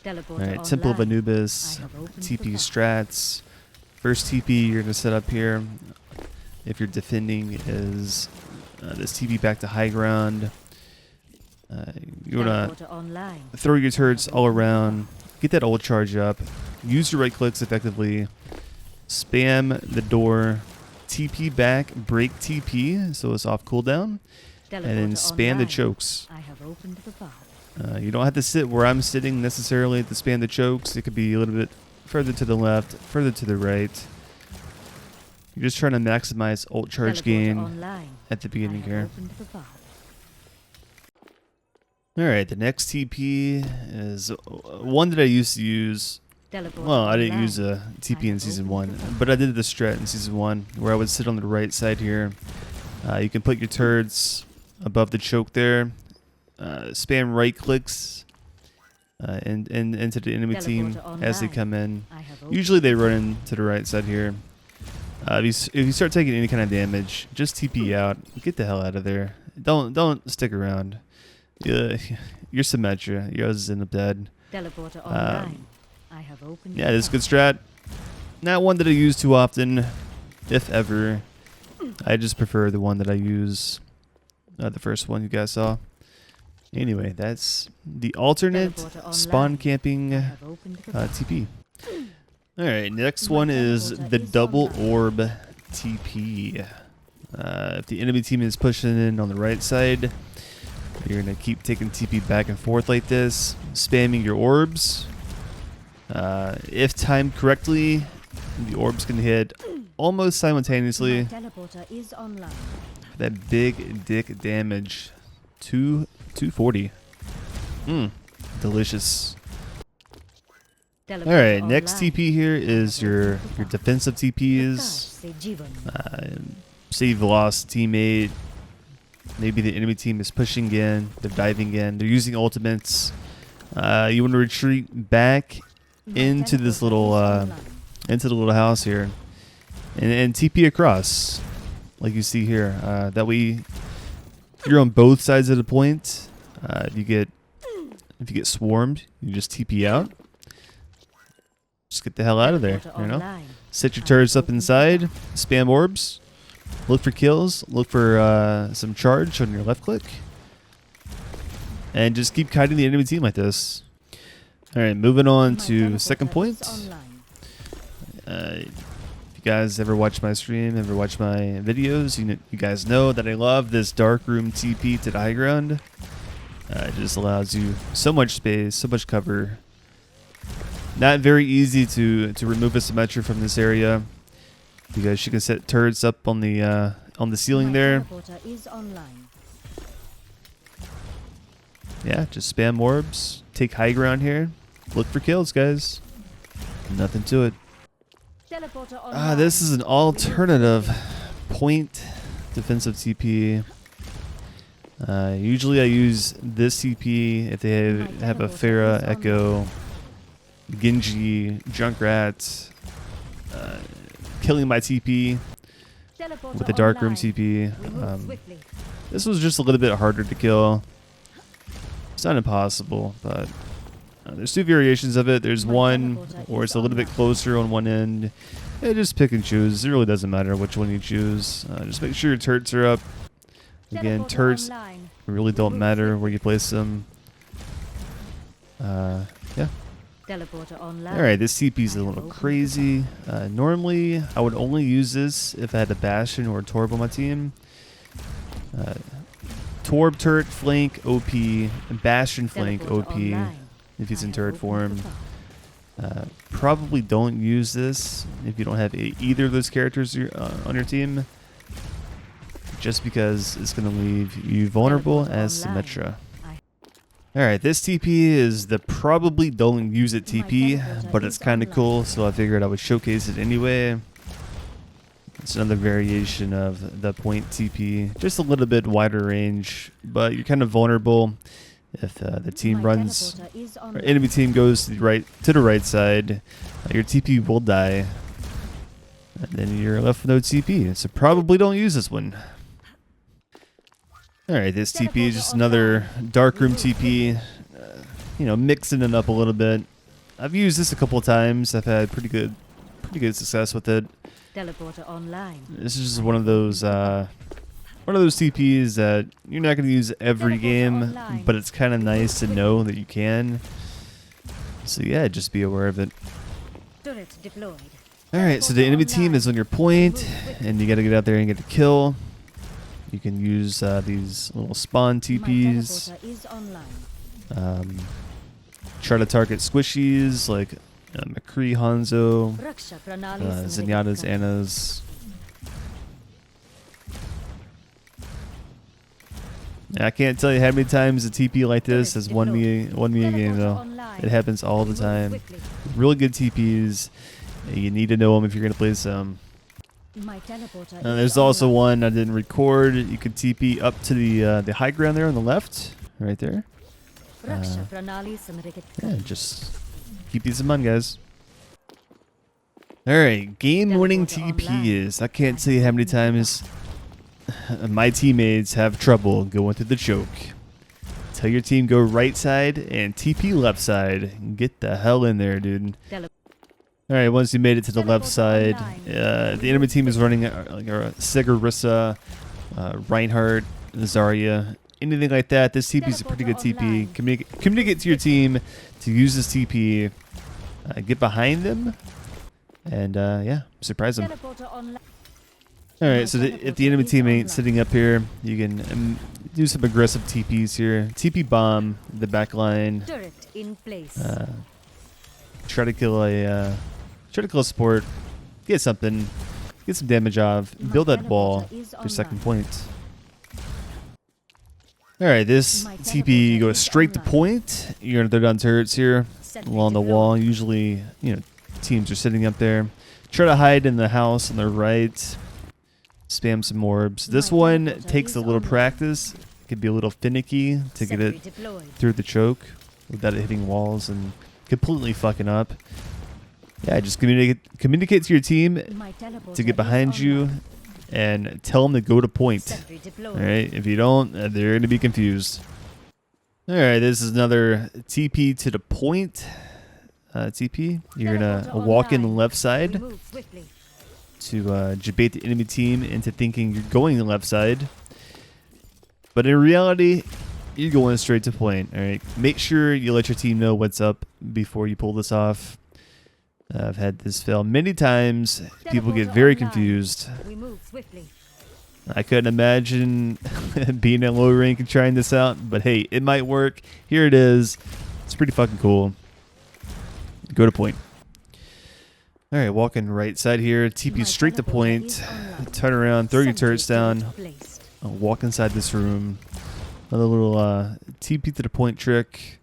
Alright, Temple of Anubis, TP strats. First TP you're going to set up here, if you're defending, is this TP back to high ground. You want to throw your turrets all around, get that ult charge up, use your right clicks effectively, spam the door, TP back, break TP so it's off cooldown, and then spam the chokes. You don't have to sit where I'm sitting necessarily to spam the chokes. It could be a little bit further to the left, further to the right. You're just trying to maximize ult charge gain at the beginning here. Alright, the next TP is one that I used to use. Well, I didn't use a TP in Season 1, but I did the strat in Season 1, where I would sit on the right side here. You can put your turrets above the choke there. Spam right clicks and into the enemy team as they come in. Usually they run into the right side here. If you start taking any kind of damage, just TP out. Get the hell out of there. Don't stick around. You're Symmetra. Yours end up dead. Yeah, this is good strat. Not one that I use too often, if ever. I just prefer the one that I use. The first one you guys saw. Anyway, that's the alternate spawn camping TP. Alright, next one is the double orb TP. If the enemy team is pushing in on the right side, you're going to keep taking TP back and forth like this, spamming your orbs. If timed correctly, the orbs can hit almost simultaneously. That big dick damage. 240. Delicious. Alright, next TP here is your defensive TPs. Save lost teammate. Maybe the enemy team is pushing in, they're diving in, they're using ultimates. You want to retreat back into this little into the little house here, and TP across, like you see here. That way, you're on both sides of the point. If you get swarmed, you just TP out. Just get the hell out of there. You know, set your turrets up inside, spam orbs. Look for kills, look for some charge on your left click, and just keep kiting the enemy team like this. Alright, moving on to second point. If you guys ever watch my stream, ever watch my videos, you guys know that I love this dark room TP to the high ground. It just allows you so much space, so much cover. Not very easy to remove a Symmetra from this area, because you can set turrets up on the ceiling there. Yeah, just spam orbs, take high ground here, look for kills, guys. Nothing to it. This is an alternative point defensive TP. Usually I use this TP if they have a Pharah, Echo, Genji, Junkrat, killing my TP with the dark room TP. This was just a little bit harder to kill. It's not impossible, but there's two variations of it. There's one where it's a little bit closer on one end. Yeah, just pick and choose. It really doesn't matter which one you choose. Just make sure your turrets are up. Again, turrets really don't matter where you place them. Yeah. Alright, this TP is a little crazy. Normally, I would only use this if I had a Bastion or a Torb on my team. Torb turret flank OP, and Bastion flank OP if he's in turret form. Probably don't use this if you don't have either of those characters on your team, just because it's going to leave you vulnerable as Symmetra. Alright, this TP is the probably don't use it TP, but it's kind of cool, so I figured I would showcase it anyway. It's another variation of the point TP, just a little bit wider range, but you're kind of vulnerable if the team runs, or enemy team goes to the right side. Your TP will die, and then you're left with no TP. So probably don't use this one. Alright, this TP is just another darkroom TP, mixing it up a little bit. I've used this a couple of times. I've had pretty good success with it. Teleporter online. This is just one of those TPs that you're not going to use every game, but it's kind of nice to know that you can. So yeah, just be aware of it. Turret deployed. Alright, so the enemy team is on your point, and you got to get out there and get the kill. You can use these little spawn TPs. Try to target squishies like McCree, Hanzo, Zenyatta's, Anna's. I can't tell you how many times a TP like this has won me a game though. It happens all the time. Really good TPs. You need to know them if you're gonna play some. There's also one I didn't record. You can TP up to the high ground there on the left, right there. Yeah, just keep these in mind, guys. All right, game-winning TPs. I can't tell you how many times my teammates have trouble going through the choke. Tell your team go right side and TP left side. Get the hell in there, dude. Alright, once you made it to the left side, the enemy team is running like a Sigarissa, Reinhardt, Zarya, anything like that. This TP is a pretty good TP. Communicate to your team to use this TP. Get behind them, and yeah, surprise them. Alright, so if the enemy team ain't sitting up here, you can do some aggressive TPs here. TP bomb the back line. Try to kill a support. Get something. Get some damage off. Build that ball for second point. Alright, this TP goes straight to point. You're gonna throw down turrets here along the wall. Usually, teams are sitting up there. Try to hide in the house on the right. Spam some orbs. This one takes a little practice. It could be a little finicky to get it through the choke without it hitting walls and completely fucking up. Yeah, just communicate to your team to get behind you and tell them to go to point. Alright, if you don't, they're going to be confused. Alright, this is another TP to the point. TP. You're going to walk in the left side to debate the enemy team into thinking you're going the left side. But in reality, you're going straight to point. Alright, make sure you let your team know what's up before you pull this off. I've had this fail many times. People get very confused. I couldn't imagine being at low rank and trying this out, but hey, it might work. Here it is. It's pretty fucking cool. Go to point. Alright, walking right side here. TP straight to point. Turn around, throw your turrets down. Walk inside this room. Another little TP to the point trick.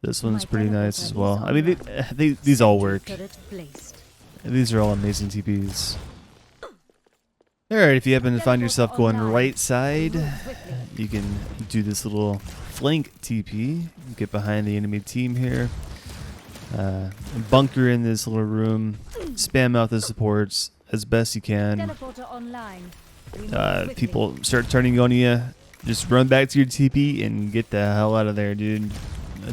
This one's pretty nice as well. I mean, these all work. These are all amazing TPs. Alright, if you happen to find yourself going right side, you can do this little flank TP. Get behind the enemy team here. Bunker in this little room. Spam out the supports as best you can. People start turning on you. Just run back to your TP and get the hell out of there, dude.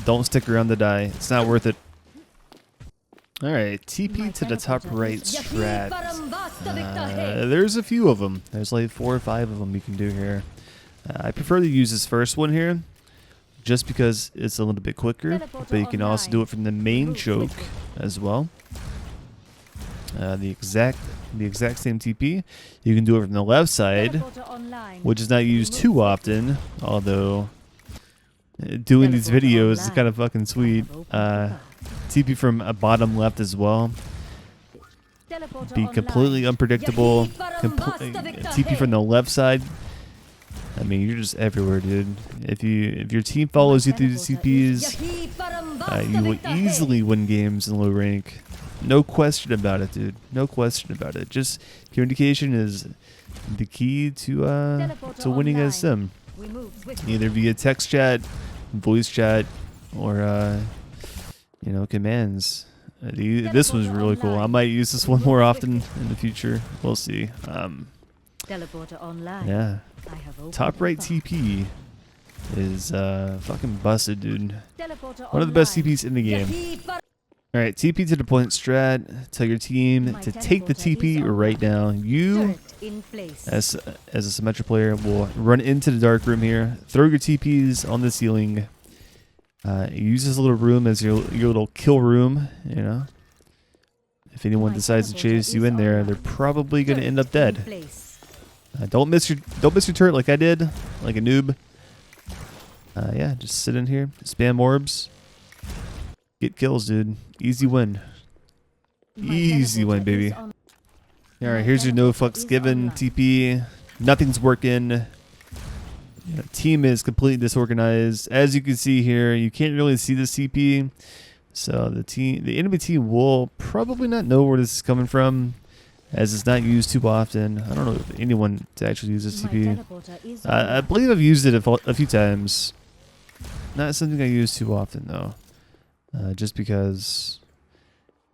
Don't stick around to die. It's not worth it. Alright, TP to the top right strat. There's a few of them. There's like 4 or 5 of them you can do here. I prefer to use this first one here, just because it's a little bit quicker, but you can also do it from the main choke as well. The exact same TP. You can do it from the left side, which is not used too often, although doing these videos is kind of fucking sweet. TP from a bottom left as well. Be completely unpredictable. TP from the left side. I mean, you're just everywhere, dude. If your team follows you through the CPs, you will easily win games in low rank. No question about it, dude. No question about it. Just communication is the key to winning a sim. Either via text chat, voice chat, or commands. This one's really cool. I might use this one more often in the future. We'll see. Yeah. Top right TP is fucking busted, dude. One of the best TPs in the game. All right, TP to the point strat. Tell your team to take the TP right now. You, Turret in place. as a Symmetra player, will run into the dark room here. Throw your TPs on the ceiling. Use this little room as your little kill room. You know, if anyone decides to chase you in there, they're probably going to end up dead. Don't miss your turret like I did, like a noob. Yeah, just sit in here, spam orbs, get kills, dude. Easy win. Easy win, baby. All right, here's your no fucks given TP. Nothing's working. You know, team is completely disorganized. As you can see here, you can't really see the CP. So the enemy team will probably not know where this is coming from, as it's not used too often. I don't know if anyone actually uses TP. I believe I've used it a few times. Not something I use too often though, just because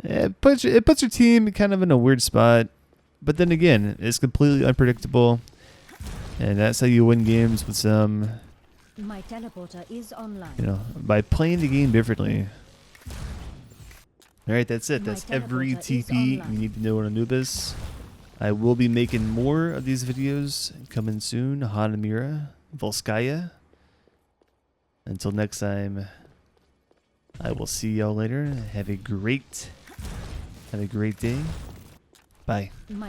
it puts your team kind of in a weird spot. But then again, it's completely unpredictable, and that's how you win games with some. My teleporter is online. You know, by playing the game differently. All right, that's it. That's every TP you need to know on Anubis. I will be making more of these videos coming soon. Hanamira, Volskaya. Until next time, I will see y'all later. Have a great day. Bye. My